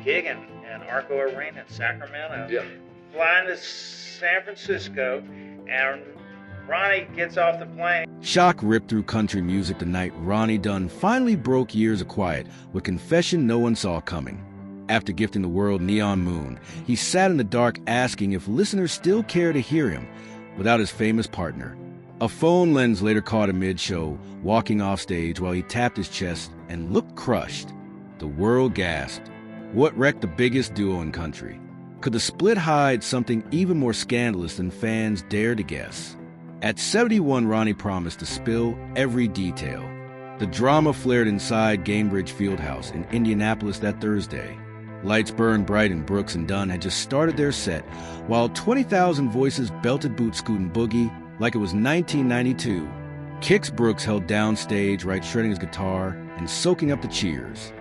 gig in Arco Arena in Sacramento. Yeah. Flying to San Francisco, and Ronnie gets off the plane. Shock ripped through country music the night Ronnie Dunn finally broke years of quiet with Confession No One Saw Coming. After gifting the world Neon Moon, he sat in the dark asking if listeners still care to hear him without his famous partner. A phone lens later caught him mid-show, walking off stage while he tapped his chest and looked crushed. The world gasped. What wrecked the biggest duo in country? Could the split hide something even more scandalous than fans dared to guess? At 71, Ronnie promised to spill every detail. The drama flared inside Gainbridge Fieldhouse in Indianapolis that Thursday. Lights burned bright and Brooks and Dunn had just started their set, while 20,000 voices belted Boot Scootin' Boogie like it was 1992. Kix Brooks held downstage, right shredding his guitar and soaking up the cheers.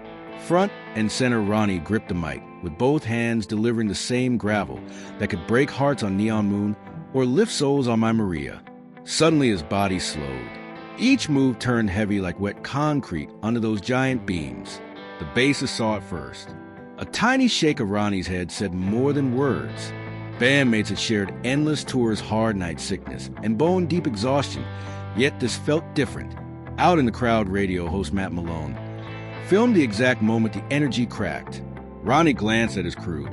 Front and center, Ronnie gripped the mic, with both hands delivering the same gravel that could break hearts on Neon Moon or lift souls on My Maria. Suddenly his body slowed. Each move turned heavy like wet concrete under those giant beams. The bassist saw it first. A tiny shake of Ronnie's head said more than words. Bandmates had shared endless tours, hard night sickness, and bone-deep exhaustion, yet this felt different. Out in the crowd, radio host Matt Malone filmed the exact moment the energy cracked. Ronnie glanced at his crew.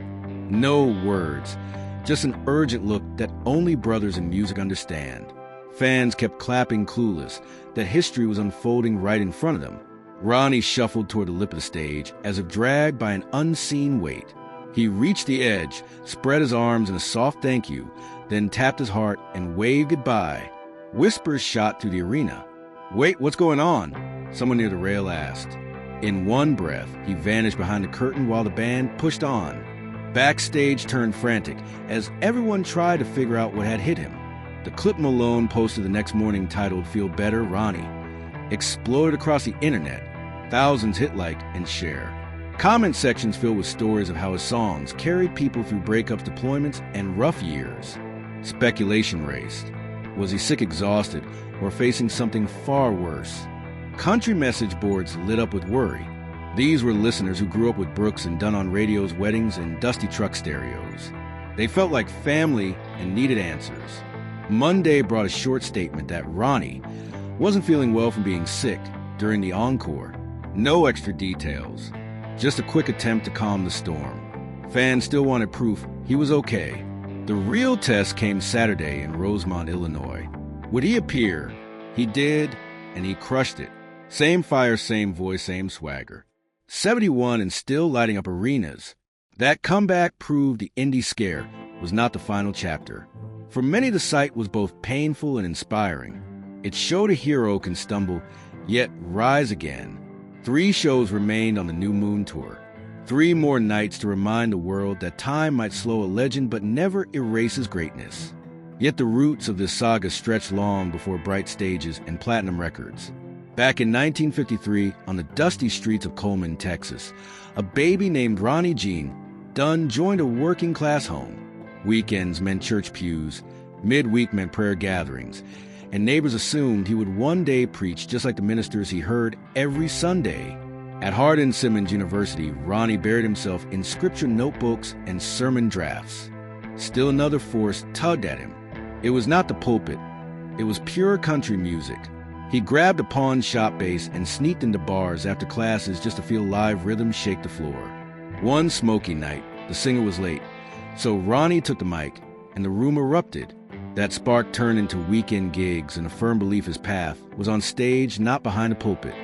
No words, just an urgent look that only brothers in music understand. Fans kept clapping, clueless that history was unfolding right in front of them. Ronnie shuffled toward the lip of the stage as if dragged by an unseen weight. He reached the edge, spread his arms in a soft thank you, then tapped his heart and waved goodbye. Whispers shot through the arena. "Wait, what's going on?" someone near the rail asked. In one breath, he vanished behind the curtain while the band pushed on. Backstage turned frantic as everyone tried to figure out what had hit him. The clip Malone posted the next morning, titled "Feel Better, Ronnie," exploded across the internet. Thousands hit like and share. Comment sections filled with stories of how his songs carried people through breakups, deployments, and rough years. Speculation raced. Was he sick, exhausted, or facing something far worse? Country message boards lit up with worry. These were listeners who grew up with Brooks and Dunn on radio's, weddings, and dusty truck stereos. They felt like family and needed answers. Monday brought a short statement that Ronnie wasn't feeling well from being sick during the encore. No extra details. Just a quick attempt to calm the storm. Fans still wanted proof he was okay. The real test came Saturday in Rosemont, Illinois. Would he appear? He did, and he crushed it. Same fire, same voice, same swagger. 71 and still lighting up arenas. That comeback proved the indie scare was not the final chapter. For many, the sight was both painful and inspiring. It showed a hero can stumble, yet rise again. 3 shows remained on the New Moon Tour. 3 more nights to remind the world that time might slow a legend but never erase his greatness. Yet the roots of this saga stretched long before bright stages and platinum records. Back in 1953, on the dusty streets of Coleman, Texas, a baby named Ronnie Jean Dunn joined a working-class home. Weekends meant church pews, midweek meant prayer gatherings, and neighbors assumed he would one day preach just like the ministers he heard every Sunday. At Hardin-Simmons University, Ronnie buried himself in scripture notebooks and sermon drafts. Still another force tugged at him. It was not the pulpit. It was pure country music. He grabbed a pawn shop bass and sneaked into bars after classes just to feel live rhythms shake the floor. One smoky night, the singer was late, so Ronnie took the mic, and the room erupted. That spark turned into weekend gigs and a firm belief his path was on stage, not behind a pulpit.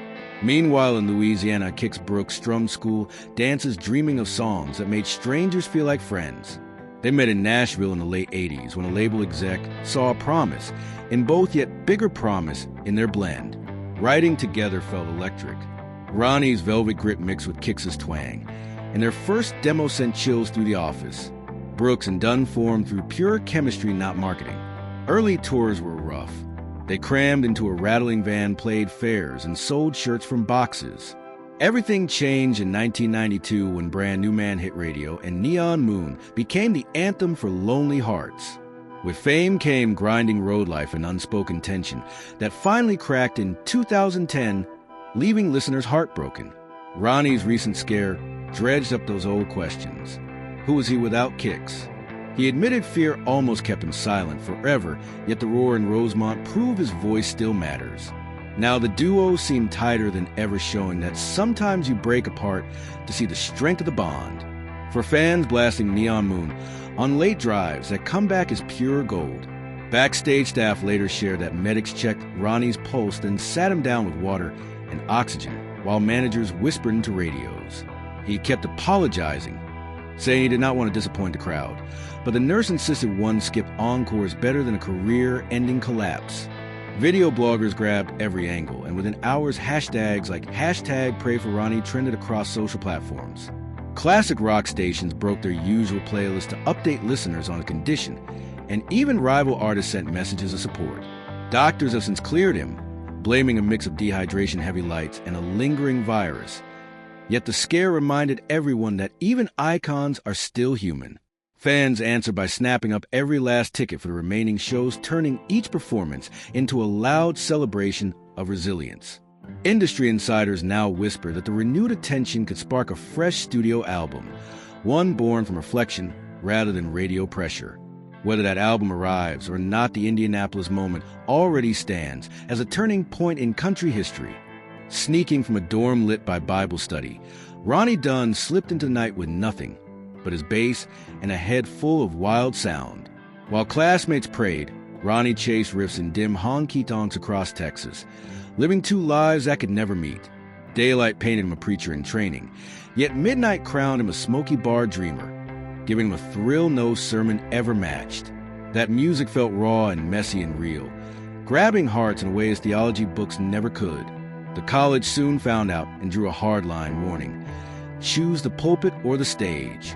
Meanwhile, in Louisiana, Kix Brooks strummed school dances dreaming of songs that made strangers feel like friends. They met in Nashville in the late 80s when a label exec saw a promise in both, yet bigger promise in their blend. Writing together felt electric. Ronnie's velvet grip mixed with Kix's twang, and their first demo sent chills through the office. Brooks and Dunn formed through pure chemistry, not marketing. Early tours were rough. They crammed into a rattling van, played fairs, and sold shirts from boxes. Everything changed in 1992 when Brand New Man hit radio and Neon Moon became the anthem for lonely hearts. With fame came grinding road life and unspoken tension that finally cracked in 2010, leaving listeners heartbroken. Ronnie's recent scare dredged up those old questions. Who was he without Kix? He admitted fear almost kept him silent forever, yet the roar in Rosemont proved his voice still matters. Now the duo seemed tighter than ever, showing that sometimes you break apart to see the strength of the bond. For fans blasting Neon Moon on late drives, that comeback is pure gold. Backstage staff later shared that medics checked Ronnie's pulse, then sat him down with water and oxygen, while managers whispered into radios. He kept apologizing, saying he did not want to disappoint the crowd, but the nurse insisted one skip encore is better than a career-ending collapse. Video bloggers grabbed every angle, and within hours, hashtags like #PrayForRonnie trended across social platforms. Classic rock stations broke their usual playlist to update listeners on the condition, and even rival artists sent messages of support. Doctors have since cleared him, blaming a mix of dehydration, heavy lights, and a lingering virus. Yet the scare reminded everyone that even icons are still human. Fans answered by snapping up every last ticket for the remaining shows, turning each performance into a loud celebration of resilience. Industry insiders now whisper that the renewed attention could spark a fresh studio album, one born from reflection rather than radio pressure. Whether that album arrives or not, the Indianapolis moment already stands as a turning point in country history. Sneaking from a dorm lit by Bible study, Ronnie Dunn slipped into the night with nothing but his bass and a head full of wild sound. While classmates prayed, Ronnie chased riffs in dim honky-tonks across Texas, living two lives that could never meet. Daylight painted him a preacher in training, yet midnight crowned him a smoky bar dreamer, giving him a thrill no sermon ever matched. That music felt raw and messy and real, grabbing hearts in ways theology books never could. The college soon found out and drew a hard-line warning. Choose the pulpit or the stage.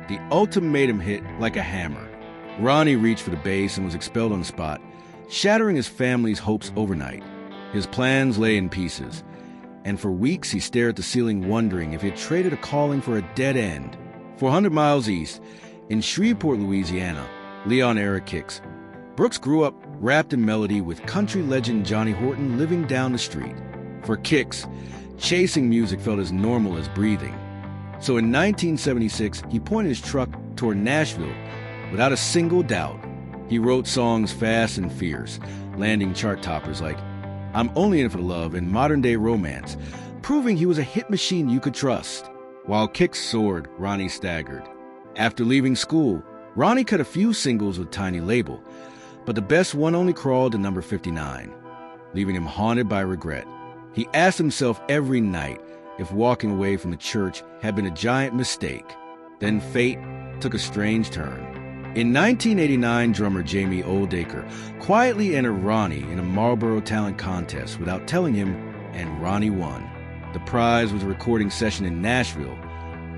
The ultimatum hit like a hammer. Ronnie reached for the bass and was expelled on the spot, shattering his family's hopes overnight. His plans lay in pieces, and for weeks he stared at the ceiling wondering if he had traded a calling for a dead end. 400 miles east, in Shreveport, Louisiana, Leon-era Kix, Brooks grew up wrapped in melody with country legend Johnny Horton living down the street. For Kix, chasing music felt as normal as breathing. So in 1976, he pointed his truck toward Nashville without a single doubt. He wrote songs fast and fierce, landing chart toppers like I'm Only In It For the Love and Modern Day Romance, proving he was a hit machine you could trust. While Kix soared, Ronnie staggered. After leaving school, Ronnie cut a few singles with Tiny Label, but the best one only crawled to number 59, leaving him haunted by regret. He asked himself every night if walking away from the church had been a giant mistake. Then fate took a strange turn. In 1989, drummer Jamie Oldacre quietly entered Ronnie in a Marlboro talent contest without telling him, and Ronnie won. The prize was a recording session in Nashville,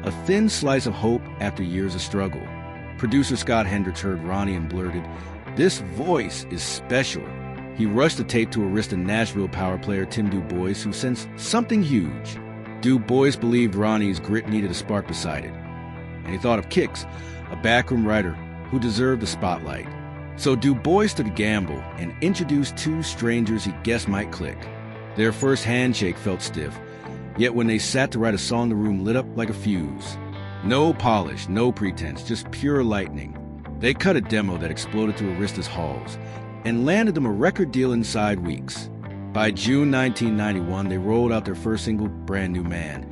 a thin slice of hope after years of struggle. Producer Scott Hendricks heard Ronnie and blurted, "This voice is special." He rushed the tape to Arista Nashville power player Tim Du Bois, who sensed something huge. Du Bois believed Ronnie's grit needed a spark beside it, and he thought of Kix, a backroom writer who deserved the spotlight. So Du Bois took a gamble and introduced two strangers he guessed might click. Their first handshake felt stiff, yet when they sat to write a song, the room lit up like a fuse. No polish, no pretense, just pure lightning. They cut a demo that exploded through Arista's halls and landed them a record deal inside weeks. By June 1991, they rolled out their first single, Brand New Man,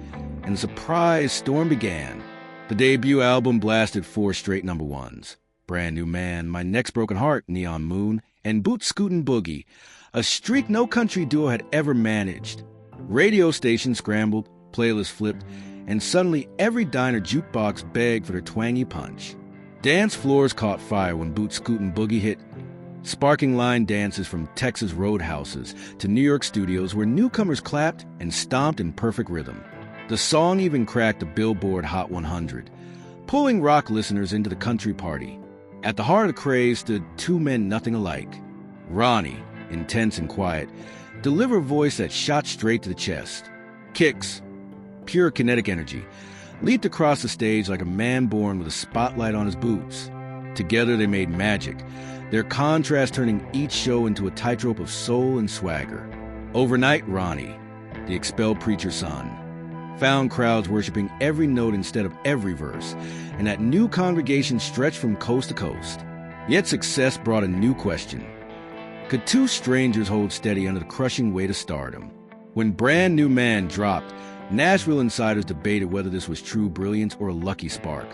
and the surprise storm began. The debut album blasted 4 straight number ones. Brand New Man, My Next Broken Heart, Neon Moon, and Boot Scootin' Boogie, a streak no country duo had ever managed. Radio stations scrambled, playlists flipped, and suddenly every diner jukebox begged for their twangy punch. Dance floors caught fire when Boot Scootin' Boogie hit, sparking line dances from Texas roadhouses to New York studios where newcomers clapped and stomped in perfect rhythm. The song even cracked the Billboard Hot 100, pulling rock listeners into the country party. At the heart of the craze stood two men nothing alike. Ronnie, intense and quiet, delivered a voice that shot straight to the chest. Kix, pure kinetic energy, leaped across the stage like a man born with a spotlight on his boots. Together they made magic, their contrast turning each show into a tightrope of soul and swagger. Overnight, Ronnie, the expelled preacher's son, found crowds worshiping every note instead of every verse, and that new congregation stretched from coast to coast. Yet success brought a new question. Could two strangers hold steady under the crushing weight of stardom? When Brand New Man dropped, Nashville insiders debated whether this was true brilliance or a lucky spark.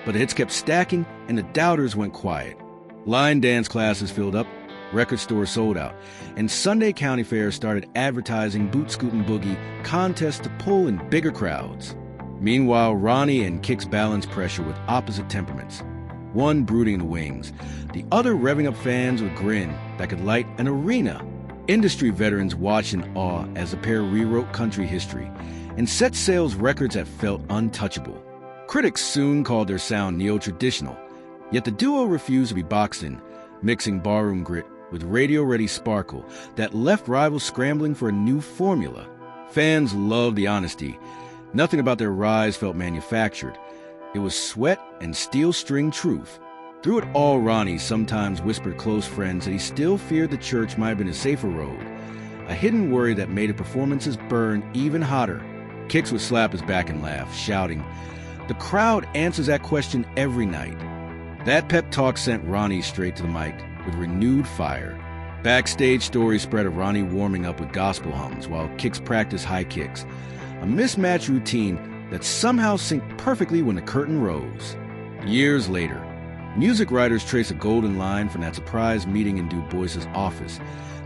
But the hits kept stacking, and the doubters went quiet. Line dance classes filled up, record stores sold out, and Sunday county fairs started advertising Boot Scootin' Boogie contests to pull in bigger crowds. Meanwhile, Ronnie and Kix balanced pressure with opposite temperaments. One brooding in the wings, the other revving up fans with a grin that could light an arena. Industry veterans watched in awe as the pair rewrote country history and set sales records that felt untouchable. Critics soon called their sound neo-traditional, yet the duo refused to be boxed in, mixing barroom grit with radio-ready sparkle that left rivals scrambling for a new formula. Fans loved the honesty. Nothing about their rise felt manufactured. It was sweat and steel-string truth. Through it all, Ronnie sometimes whispered close friends that he still feared the church might have been a safer road, a hidden worry that made his performances burn even hotter. Kix would slap his back and laugh, shouting, "The crowd answers that question every night." That pep talk sent Ronnie straight to the mic with renewed fire. Backstage stories spread of Ronnie warming up with gospel hums while Kix practiced high kicks, a mismatched routine that somehow synced perfectly when the curtain rose. Years later, music writers trace a golden line from that surprise meeting in Du Bois's office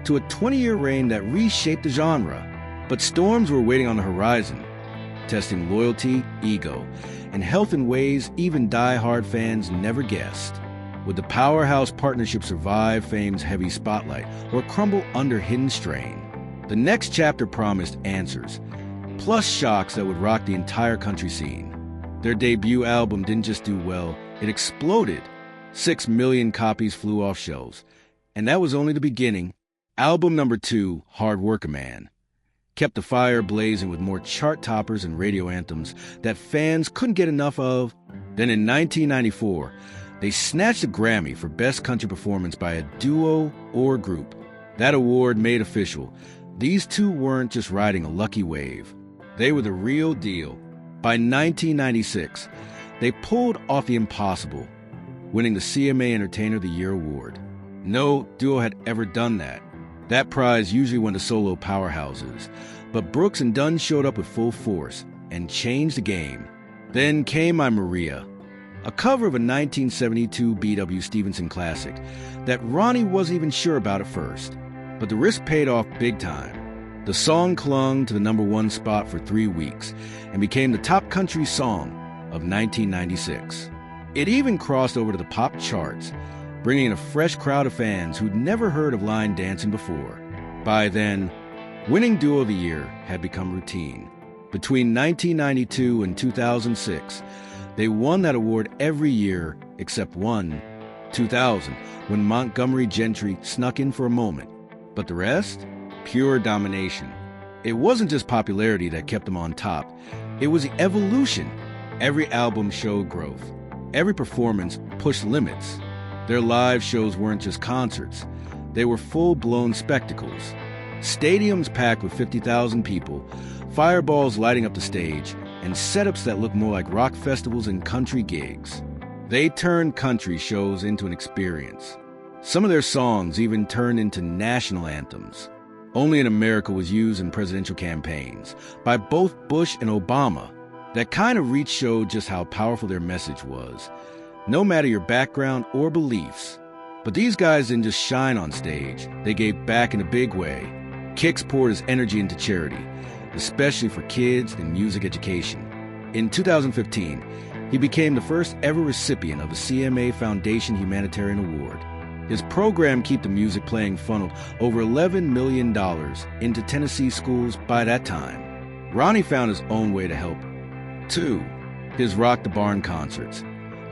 to a 20-year reign that reshaped the genre. But storms were waiting on the horizon, testing loyalty, ego, and health in ways even die-hard fans never guessed. Would the powerhouse partnership survive fame's heavy spotlight or crumble under hidden strain? The next chapter promised answers, plus shocks that would rock the entire country scene. Their debut album didn't just do well, it exploded. 6 million copies flew off shelves. And that was only the beginning. Album number 2, Hard Worker Man, kept the fire blazing with more chart toppers and radio anthems that fans couldn't get enough of. Then in 1994, they snatched a Grammy for Best Country Performance by a duo or group. That award made official. These two weren't just riding a lucky wave. They were the real deal. By 1996, they pulled off the impossible, winning the CMA Entertainer of the Year award. No duo had ever done that. That prize usually went to solo powerhouses, but Brooks and Dunn showed up with full force and changed the game. Then came My Maria, a cover of a 1972 B.W. Stevenson classic that Ronnie wasn't even sure about at first, but the risk paid off big time. The song clung to the number 1 spot for 3 weeks and became the top country song of 1996. It even crossed over to the pop charts, bringing in a fresh crowd of fans who'd never heard of line dancing before. By then, winning Duo of the Year had become routine. Between 1992 and 2006, they won that award every year except one, 2000, when Montgomery Gentry snuck in for a moment. But the rest? Pure domination. It wasn't just popularity that kept them on top. It was the evolution. Every album showed growth. Every performance pushed limits. Their live shows weren't just concerts. They were full-blown spectacles. Stadiums packed with 50,000 people, fireballs lighting up the stage, and setups that looked more like rock festivals and country gigs. They turned country shows into an experience. Some of their songs even turned into national anthems. Only in America was used in presidential campaigns by both Bush and Obama. That kind of reach showed just how powerful their message was, no matter your background or beliefs. But these guys didn't just shine on stage, they gave back in a big way. Kix poured his energy into charity, especially for kids and music education. In 2015, he became the first ever recipient of the CMA Foundation Humanitarian Award. His program Keep the Music Playing funneled over $11 million into Tennessee schools by that time. Ronnie found his own way to help, too. His Rock the Barn concerts,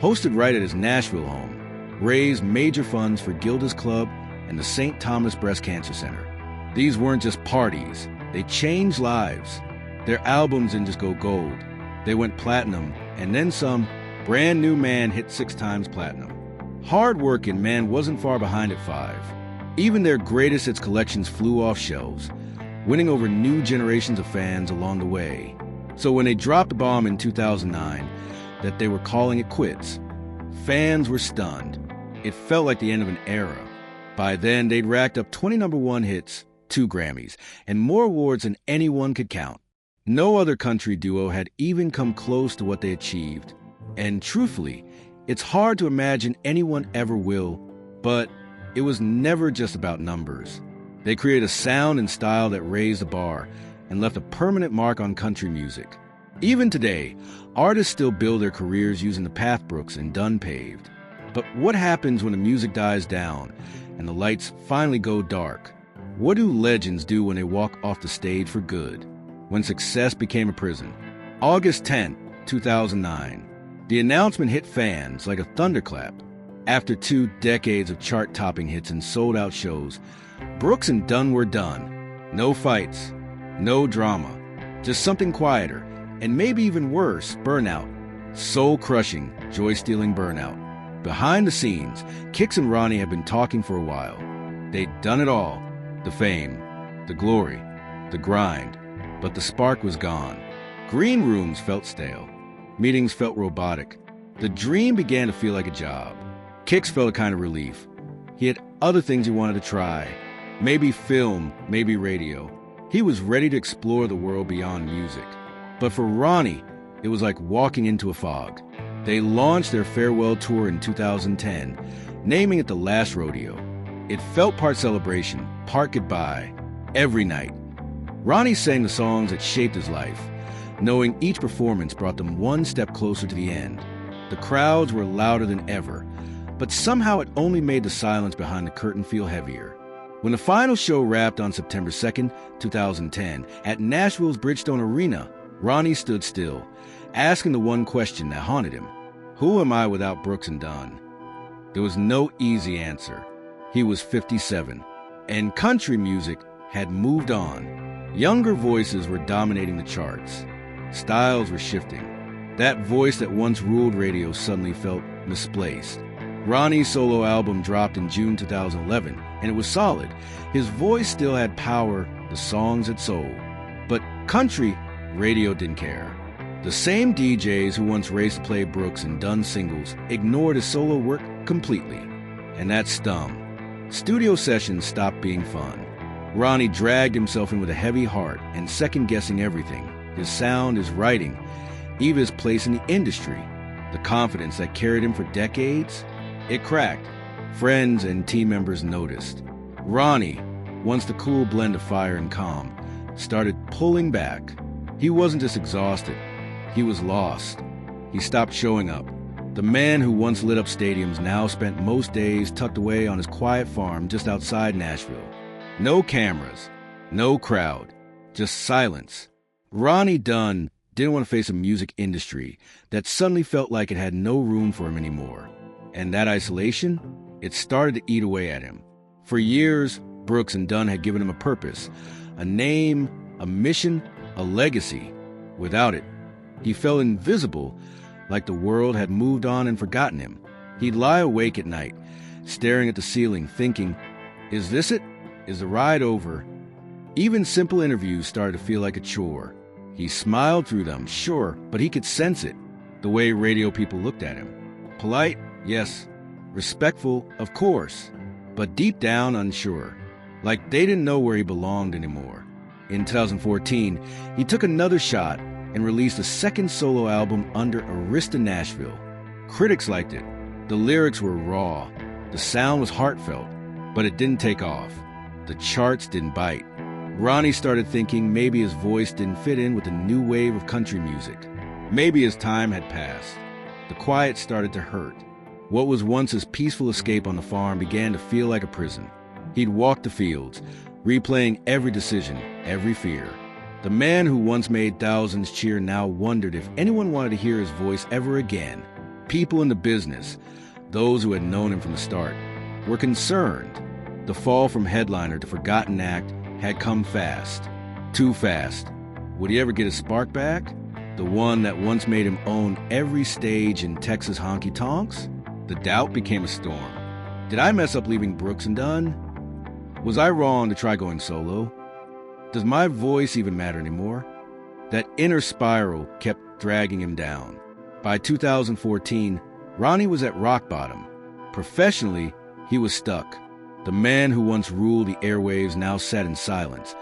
hosted right at his Nashville home, raised major funds for Gilda's Club and the St. Thomas Breast Cancer Center. These weren't just parties, they changed lives. Their albums didn't just go gold, they went platinum, and then some. Brand New Man hit 6 times platinum. Hard Workin' Man wasn't far behind at 5. Even their greatest hits collections flew off shelves, winning over new generations of fans along the way. So when they dropped the bomb in 2009 that they were calling it quits, fans were stunned. It felt like the end of an era. By then, they'd racked up 20 number one hits, 2 Grammys, and more awards than anyone could count. No other country duo had even come close to what they achieved. And truthfully, it's hard to imagine anyone ever will, but it was never just about numbers. They created a sound and style that raised the bar and left a permanent mark on country music. Even today, artists still build their careers using the path Brooks and Dunn paved. But what happens when the music dies down and the lights finally go dark? What do legends do when they walk off the stage for good? When success became a prison? August 10, 2009. The announcement hit fans like a thunderclap. After 2 decades of chart-topping hits and sold-out shows, Brooks and Dunn were done. No fights, no drama, just something quieter, and maybe even worse, burnout. Soul-crushing, joy-stealing burnout. Behind the scenes, Kix and Ronnie had been talking for a while. They'd done it all. The fame, the glory, the grind. But the spark was gone. Green rooms felt stale. Meetings felt robotic. The dream began to feel like a job. Kix felt a kind of relief. He had other things he wanted to try. Maybe film, maybe radio. He was ready to explore the world beyond music. But for Ronnie, it was like walking into a fog. They launched their farewell tour in 2010, naming it The Last Rodeo. It felt part celebration, part goodbye, every night. Ronnie sang the songs that shaped his life, knowing each performance brought them one step closer to the end. The crowds were louder than ever, but somehow it only made the silence behind the curtain feel heavier. When the final show wrapped on September 2nd, 2010, at Nashville's Bridgestone Arena, Ronnie stood still, asking the one question that haunted him. Who am I without Brooks and Dunn? There was no easy answer. He was 57, and country music had moved on. Younger voices were dominating the charts. Styles were shifting. That voice that once ruled radio suddenly felt misplaced. Ronnie's solo album dropped in June 2011, and it was solid. His voice still had power, the songs had soul. But country, radio didn't care. The same DJs who once raced to play Brooks and Dunn singles ignored his solo work completely. And that stung. Studio sessions stopped being fun. Ronnie dragged himself in with a heavy heart and second-guessing everything. His sound, his writing, even his place in the industry. The confidence that carried him for decades, it cracked. Friends and team members noticed. Ronnie, once the cool blend of fire and calm, started pulling back. He wasn't just exhausted. He was lost. He stopped showing up. The man who once lit up stadiums now spent most days tucked away on his quiet farm just outside Nashville. No cameras, no crowd, just silence. Ronnie Dunn didn't want to face a music industry that suddenly felt like it had no room for him anymore. And that isolation, it started to eat away at him. For years, Brooks and Dunn had given him a purpose, a name, a mission, a legacy. Without it, he felt invisible, like the world had moved on and forgotten him. He'd lie awake at night, staring at the ceiling, thinking, is this it? Is the ride over? Even simple interviews started to feel like a chore. He smiled through them, sure, but he could sense it, the way radio people looked at him. Polite, yes. Respectful, of course. But deep down, unsure. Like they didn't know where he belonged anymore. In 2014, he took another shot and released a second solo album under Arista Nashville. Critics liked it. The lyrics were raw. The sound was heartfelt, but it didn't take off. The charts didn't bite. Ronnie started thinking maybe his voice didn't fit in with the new wave of country music. Maybe his time had passed. The quiet started to hurt. What was once his peaceful escape on the farm began to feel like a prison. He'd walk the fields, replaying every decision, every fear. The man who once made thousands cheer now wondered if anyone wanted to hear his voice ever again. People in the business, those who had known him from the start, were concerned. The fall from headliner to forgotten act had come fast. Too fast. Would he ever get his spark back? The one that once made him own every stage in Texas honky-tonks? The doubt became a storm. Did I mess up leaving Brooks and Dunn? Was I wrong to try going solo? Does my voice even matter anymore? That inner spiral kept dragging him down. By 2014, Ronnie was at rock bottom. Professionally, he was stuck. The man who once ruled the airwaves now sat in silence,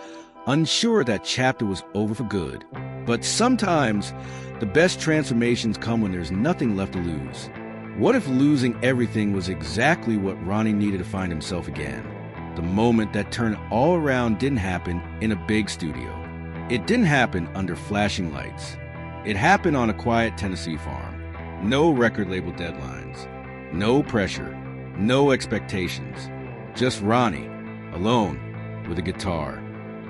unsure that chapter was over for good. But sometimes, the best transformations come when there's nothing left to lose. What if losing everything was exactly what Ronnie needed to find himself again? The moment that turned all around didn't happen in a big studio. It didn't happen under flashing lights. It happened on a quiet Tennessee farm. No record label deadlines. No pressure. No expectations. Just Ronnie, alone, with a guitar.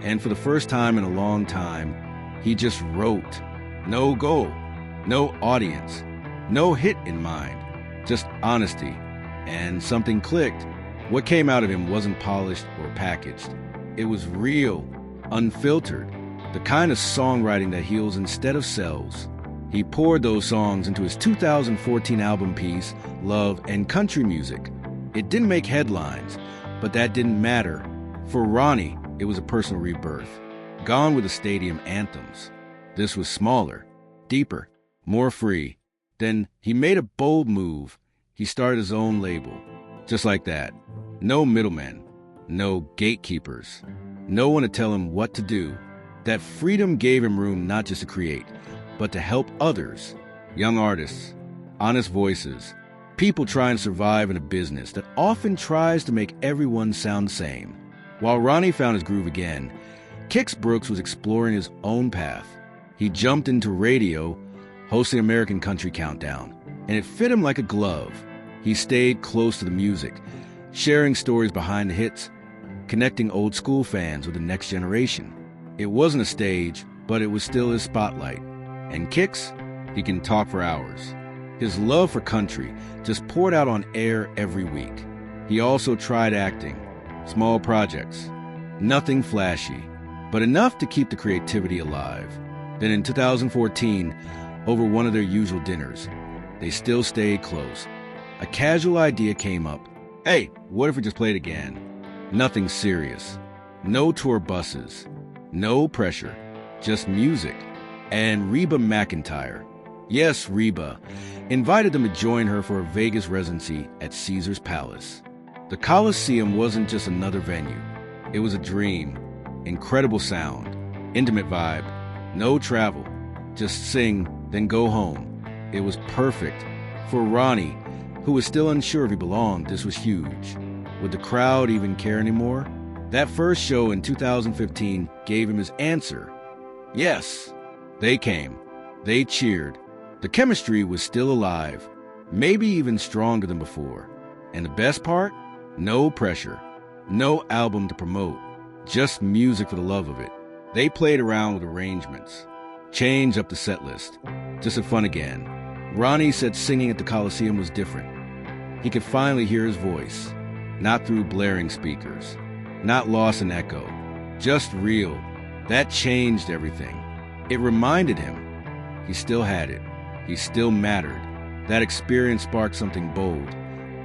And for the first time in a long time, he just wrote. No goal. No audience. No hit in mind. Just honesty. And something clicked. What came out of him wasn't polished or packaged. It was real, unfiltered, the kind of songwriting that heals instead of sells. He poured those songs into his 2014 album piece, Love and Country Music. It didn't make headlines, but that didn't matter. For Ronnie, it was a personal rebirth. Gone were the stadium anthems. This was smaller, deeper, more free. Then he made a bold move. He started his own label. Just like that. No middlemen. No gatekeepers. No one to tell him what to do. That freedom gave him room not just to create, but to help others. Young artists, honest voices, people trying to survive in a business that often tries to make everyone sound the same. While Ronnie found his groove again, Kix Brooks was exploring his own path. He jumped into radio, hosting American Country Countdown, and it fit him like a glove. He stayed close to the music, sharing stories behind the hits, connecting old school fans with the next generation. It wasn't a stage, but it was still his spotlight. And Kix, he can talk for hours. His love for country just poured out on air every week. He also tried acting, small projects, nothing flashy, but enough to keep the creativity alive. Then in 2014, over one of their usual dinners, they still stayed close. A casual idea came up. Hey, what if we just played again? Nothing serious. No tour buses. No pressure. Just music. And Reba McEntire, yes, Reba, invited them to join her for a Vegas residency at Caesar's Palace. The Coliseum wasn't just another venue. It was a dream. Incredible sound. Intimate vibe. No travel. Just sing, then go home. It was perfect. For Ronnie, who was still unsure if he belonged, this was huge. Would the crowd even care anymore? That first show in 2015 gave him his answer. Yes. They came. They cheered. The chemistry was still alive, maybe even stronger than before. And the best part? No pressure. No album to promote. Just music for the love of it. They played around with arrangements. Changed up the set list. Just had fun again. Ronnie said singing at the Coliseum was different. He could finally hear his voice. Not through blaring speakers. Not lost in echo. Just real. That changed everything. It reminded him he still had it. He still mattered. That experience sparked something bold.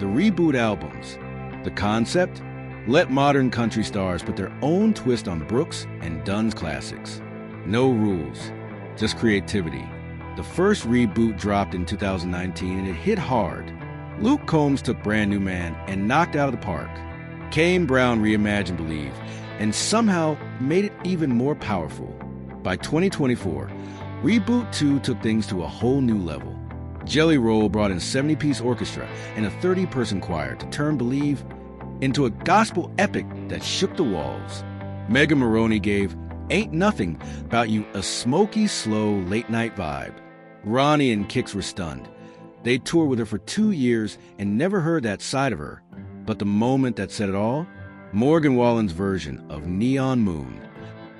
The reboot albums. The concept? Let modern country stars put their own twist on Brooks and Dunn's classics. No rules. Just creativity. The first reboot dropped in 2019 and it hit hard. Luke Combs took Brand New Man and knocked out of the park. Kane Brown reimagined Believe and somehow made it even more powerful. By 2024, Reboot 2 took things to a whole new level. Jelly Roll brought in a 70-piece orchestra and a 30-person choir to turn Believe into a gospel epic that shook the walls. Megan Maroney gave Ain't Nothing About You a smoky, slow, late-night vibe. Ronnie and Kix were stunned. They toured with her for 2 years and never heard that side of her. But the moment that said it all? Morgan Wallen's version of Neon Moon.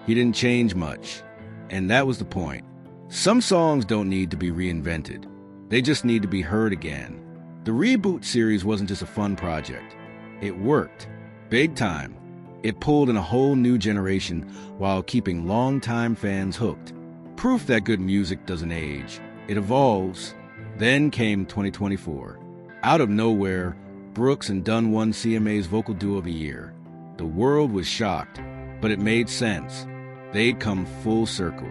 He didn't change much. And that was the point. Some songs don't need to be reinvented. They just need to be heard again. The Reboot series wasn't just a fun project. It worked. Big time. It pulled in a whole new generation while keeping longtime fans hooked. Proof that good music doesn't age. It evolves. Then came 2024. Out of nowhere, Brooks and Dunn won CMA's Vocal Duo of the Year. The world was shocked, but it made sense. They'd come full circle.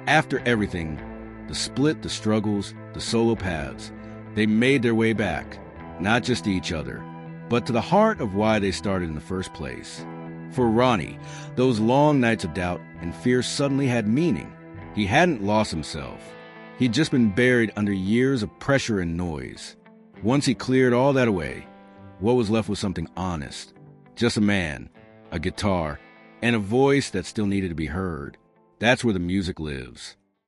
After everything, the split, the struggles, the solo paths, they made their way back, not just to each other, but to the heart of why they started in the first place. For Ronnie, those long nights of doubt and fear suddenly had meaning. He hadn't lost himself. He'd just been buried under years of pressure and noise. Once he cleared all that away, what was left was something honest. Just a man, a guitar, and a voice that still needed to be heard. That's where the music lives.